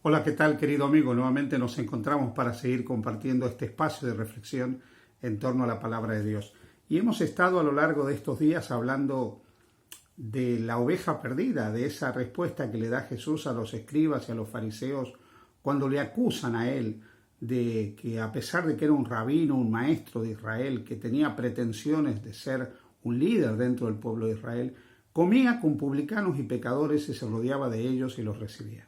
Hola, ¿qué tal, querido amigo? Nuevamente nos encontramos para seguir compartiendo este espacio de reflexión en torno a la palabra de Dios. Y hemos estado a lo largo de estos días hablando de la oveja perdida, de esa respuesta que le da Jesús a los escribas y a los fariseos cuando le acusan a él de que, a pesar de que era un rabino, un maestro de Israel, que tenía pretensiones de ser un líder dentro del pueblo de Israel, comía con publicanos y pecadores y se rodeaba de ellos y los recibía.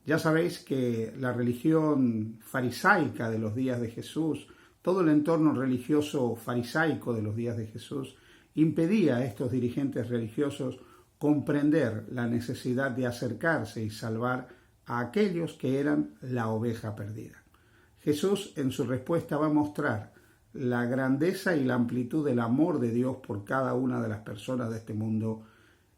Ya sabéis que la religión farisaica de los días de Jesús, todo el entorno religioso farisaico de los días de Jesús, impedía a estos dirigentes religiosos comprender la necesidad de acercarse y salvar a aquellos que eran la oveja perdida. Jesús, en su respuesta, va a mostrar la grandeza y la amplitud del amor de Dios por cada una de las personas de este mundo,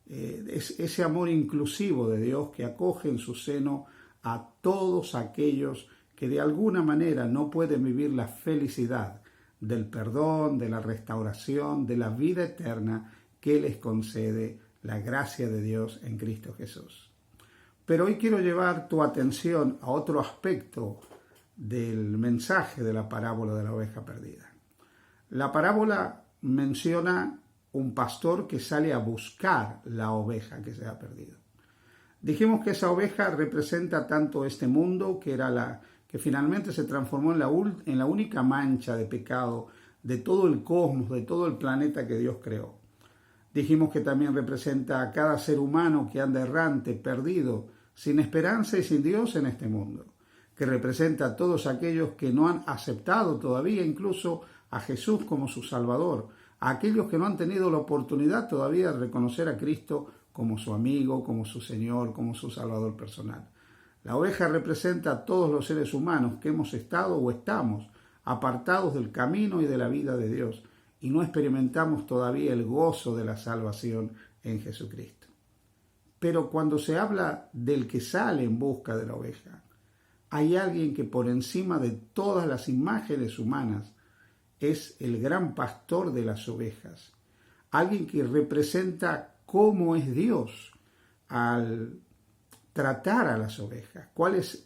ese amor inclusivo de Dios que acoge en su seno a todos aquellos que de alguna manera no pueden vivir la felicidad del perdón, de la restauración, de la vida eterna que les concede la gracia de Dios en Cristo Jesús. Pero hoy quiero llevar tu atención a otro aspecto del mensaje de la parábola de la oveja perdida. La parábola menciona un pastor que sale a buscar la oveja que se ha perdido. Dijimos que esa oveja representa tanto este mundo, que era que finalmente se transformó en la única mancha de pecado de todo el cosmos, de todo el planeta que Dios creó. Dijimos que también representa a cada ser humano que anda errante, perdido, sin esperanza y sin Dios en este mundo, que representa a todos aquellos que no han aceptado todavía incluso a Jesús como su Salvador, a aquellos que no han tenido la oportunidad todavía de reconocer a Cristo como su amigo, como su Señor, como su Salvador personal. La oveja representa a todos los seres humanos que hemos estado o estamos apartados del camino y de la vida de Dios y no experimentamos todavía el gozo de la salvación en Jesucristo. Pero cuando se habla del que sale en busca de la oveja, hay alguien que por encima de todas las imágenes humanas es el gran pastor de las ovejas, alguien que representa cómo es Dios al tratar a las ovejas, cuál es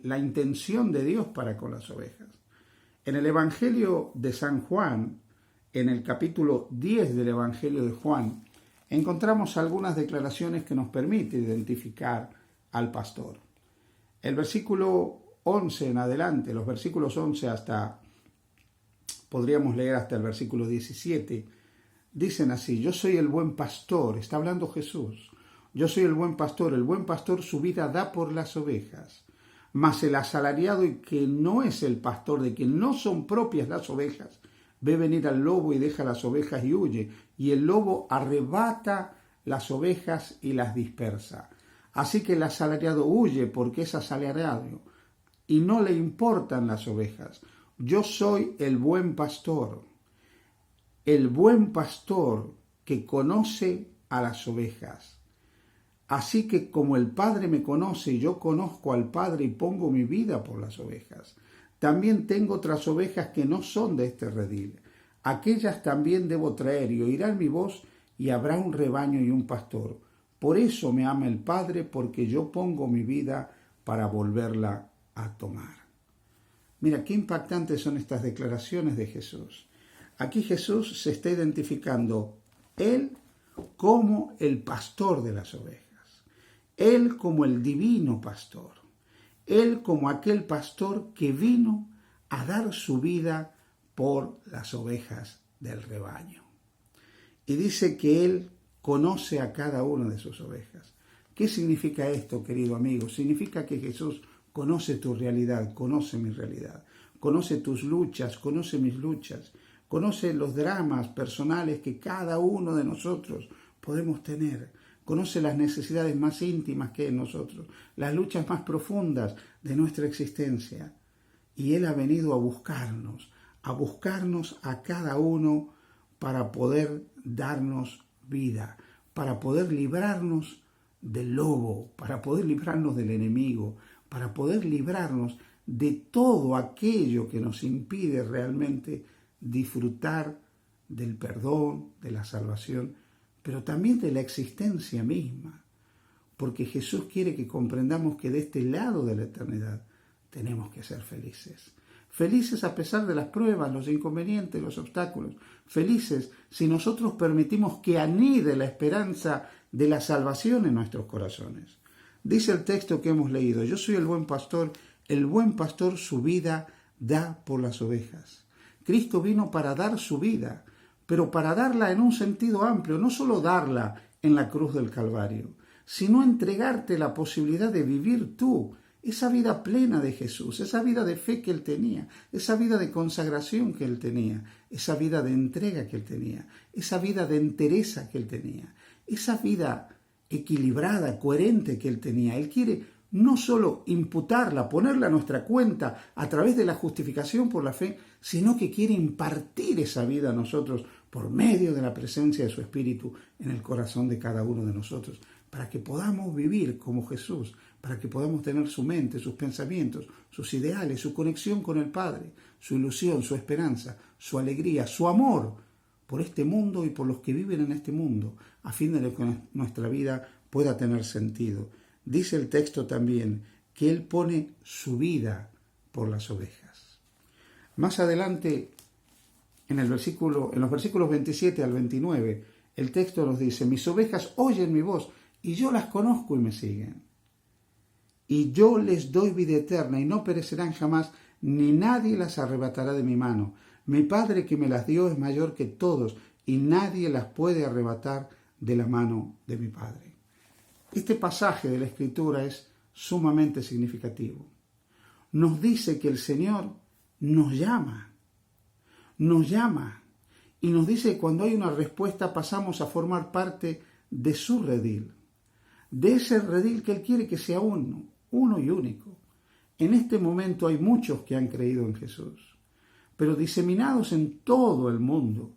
la intención de Dios para con las ovejas. En el Evangelio de San Juan, en el capítulo 10 del Evangelio de Juan, encontramos algunas declaraciones que nos permiten identificar al pastor. El versículo 11 en adelante, los versículos 11 podríamos leer hasta el versículo 17, dicen así: yo soy el buen pastor, está hablando Jesús, yo soy el buen pastor su vida da por las ovejas, mas el asalariado y que no es el pastor, de quien no son propias las ovejas, ve venir al lobo y deja las ovejas y huye, y el lobo arrebata las ovejas y las dispersa. Así que el asalariado huye porque es asalariado y no le importan las ovejas. Yo soy el buen pastor que conoce a las ovejas. Así que como el Padre me conoce y yo conozco al Padre y pongo mi vida por las ovejas, también tengo otras ovejas que no son de este redil. Aquellas también debo traer y oirán mi voz y habrá un rebaño y un pastor. Por eso me ama el Padre, porque yo pongo mi vida para volverla a tomar. Mira, qué impactantes son estas declaraciones de Jesús. Aquí Jesús se está identificando Él como el pastor de las ovejas, Él como el divino pastor, Él como aquel pastor que vino a dar su vida por las ovejas del rebaño. Y dice que Él conoce a cada una de sus ovejas. ¿Qué significa esto, querido amigo? Significa que Jesús conoce tu realidad, conoce mi realidad, conoce tus luchas, conoce mis luchas, conoce los dramas personales que cada uno de nosotros podemos tener, conoce las necesidades más íntimas que hay en nosotros, las luchas más profundas de nuestra existencia. Y Él ha venido a buscarnos a cada uno para poder darnos vida, para poder librarnos del lobo, para poder librarnos del enemigo, para poder librarnos de todo aquello que nos impide realmente disfrutar del perdón, de la salvación, pero también de la existencia misma. porque Jesús quiere que comprendamos que de este lado de la eternidad tenemos que ser felices. Felices a pesar de las pruebas, los inconvenientes, los obstáculos. Felices si nosotros permitimos que anide la esperanza de la salvación en nuestros corazones. Dice el texto que hemos leído: yo soy el buen pastor su vida da por las ovejas. Cristo vino para dar su vida, pero para darla en un sentido amplio, no solo darla en la cruz del Calvario, sino entregarte la posibilidad de vivir tú esa vida plena de Jesús, esa vida de fe que Él tenía, esa vida de consagración que Él tenía, esa vida de entrega que Él tenía, esa vida de entereza que Él tenía, esa vida equilibrada, coherente que Él tenía. Él quiere no solo imputarla, ponerla a nuestra cuenta a través de la justificación por la fe, sino que quiere impartir esa vida a nosotros por medio de la presencia de su Espíritu en el corazón de cada uno de nosotros, para que podamos vivir como Jesús, para que podamos tener su mente, sus pensamientos, sus ideales, su conexión con el Padre, su ilusión, su esperanza, su alegría, su amor por este mundo y por los que viven en este mundo, a fin de que nuestra vida pueda tener sentido. Dice el texto también que Él pone su vida por las ovejas. Más adelante, en los versículos 27 al 29, el texto nos dice: mis ovejas oyen mi voz, y yo las conozco y me siguen. Y yo les doy vida eterna, y no perecerán jamás, ni nadie las arrebatará de mi mano. Mi Padre que me las dio es mayor que todos, y nadie las puede arrebatar de la mano de mi Padre. Este pasaje de la Escritura es sumamente significativo. Nos dice que el Señor nos llama, y nos dice que cuando hay una respuesta pasamos a formar parte de su redil, de ese redil que Él quiere que sea uno y único. En este momento hay muchos que han creído en Jesús, pero diseminados en todo el mundo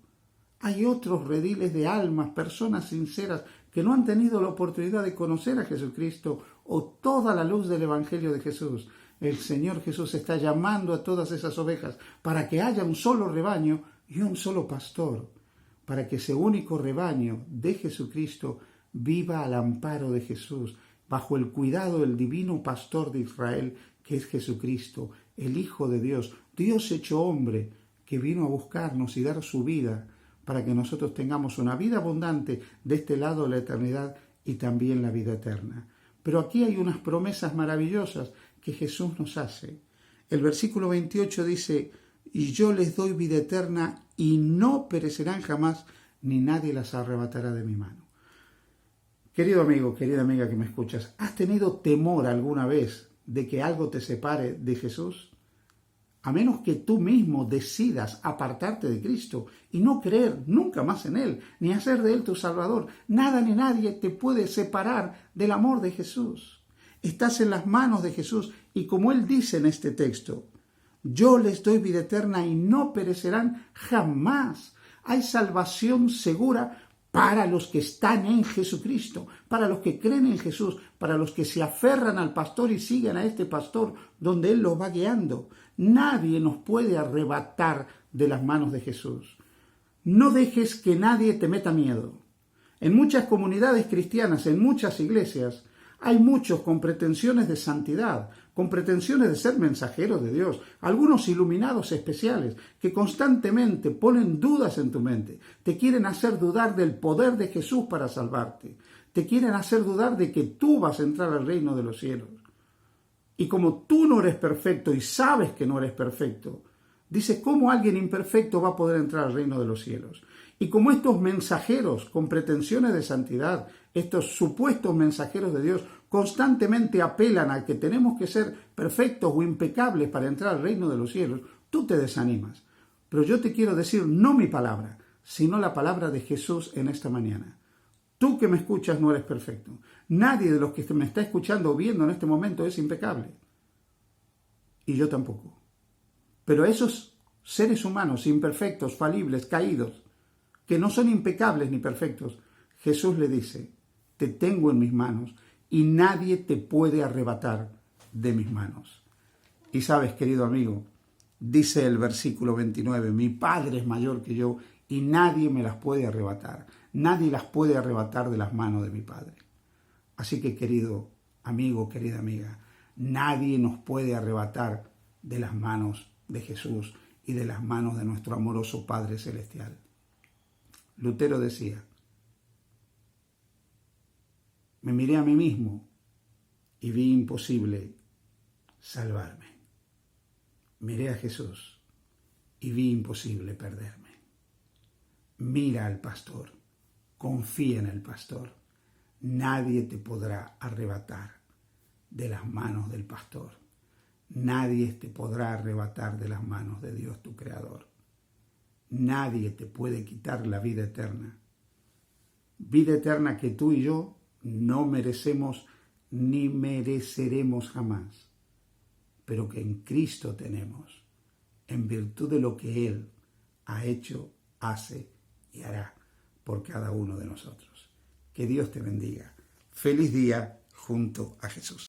hay otros rediles de almas, personas sinceras que no han tenido la oportunidad de conocer a Jesucristo o toda la luz del Evangelio de Jesús. El Señor Jesús está llamando a todas esas ovejas para que haya un solo rebaño y un solo pastor, para que ese único rebaño de Jesucristo viva al amparo de Jesús, bajo el cuidado del divino pastor de Israel, que es Jesucristo, el Hijo de Dios, Dios hecho hombre, que vino a buscarnos y dar su vida para que nosotros tengamos una vida abundante de este lado de la eternidad y también la vida eterna. Pero aquí hay unas promesas maravillosas que Jesús nos hace. El versículo 28 dice: y yo les doy vida eterna y no perecerán jamás, ni nadie las arrebatará de mi mano. Querido amigo, querida amiga que me escuchas, ¿has tenido temor alguna vez de que algo te separe de Jesús? A menos que tú mismo decidas apartarte de Cristo y no creer nunca más en Él, ni hacer de Él tu Salvador, nada ni nadie te puede separar del amor de Jesús. Estás en las manos de Jesús y como Él dice en este texto: yo les doy vida eterna y no perecerán jamás. Hay salvación segura para los que están en Jesucristo, para los que creen en Jesús, para los que se aferran al pastor y siguen a este pastor donde Él los va guiando. Nadie nos puede arrebatar de las manos de Jesús. No dejes que nadie te meta miedo. En muchas comunidades cristianas, en muchas iglesias, hay muchos con pretensiones de santidad, con pretensiones de ser mensajeros de Dios, algunos iluminados especiales que constantemente ponen dudas en tu mente, te quieren hacer dudar del poder de Jesús para salvarte, te quieren hacer dudar de que tú vas a entrar al reino de los cielos. Y como tú no eres perfecto y sabes que no eres perfecto, dices, ¿cómo alguien imperfecto va a poder entrar al reino de los cielos? Y como estos mensajeros con pretensiones de santidad, estos supuestos mensajeros de Dios, constantemente apelan a que tenemos que ser perfectos o impecables para entrar al reino de los cielos, tú te desanimas. Pero yo te quiero decir no mi palabra, sino la palabra de Jesús en esta mañana. Tú que me escuchas no eres perfecto. Nadie de los que me está escuchando o viendo en este momento es impecable. Y yo tampoco. Pero esos seres humanos imperfectos, falibles, caídos, que no son impecables ni perfectos, Jesús le dice: te tengo en mis manos y nadie te puede arrebatar de mis manos. Y sabes, querido amigo, dice el versículo 29, mi Padre es mayor que yo y nadie me las puede arrebatar. Nadie las puede arrebatar de las manos de mi Padre. Así que, querido amigo, querida amiga, nadie nos puede arrebatar de las manos de Jesús y de las manos de nuestro amoroso Padre Celestial. Lutero decía, me miré a mí mismo y vi imposible salvarme. Miré a Jesús y vi imposible perderme. Mira al pastor, confía en el pastor. Nadie te podrá arrebatar de las manos del pastor. Nadie te podrá arrebatar de las manos de Dios tu Creador. Nadie te puede quitar la vida eterna. Vida eterna que tú y yo no merecemos ni mereceremos jamás, pero que en Cristo tenemos, en virtud de lo que Él ha hecho, hace y hará por cada uno de nosotros. Que Dios te bendiga. Feliz día junto a Jesús.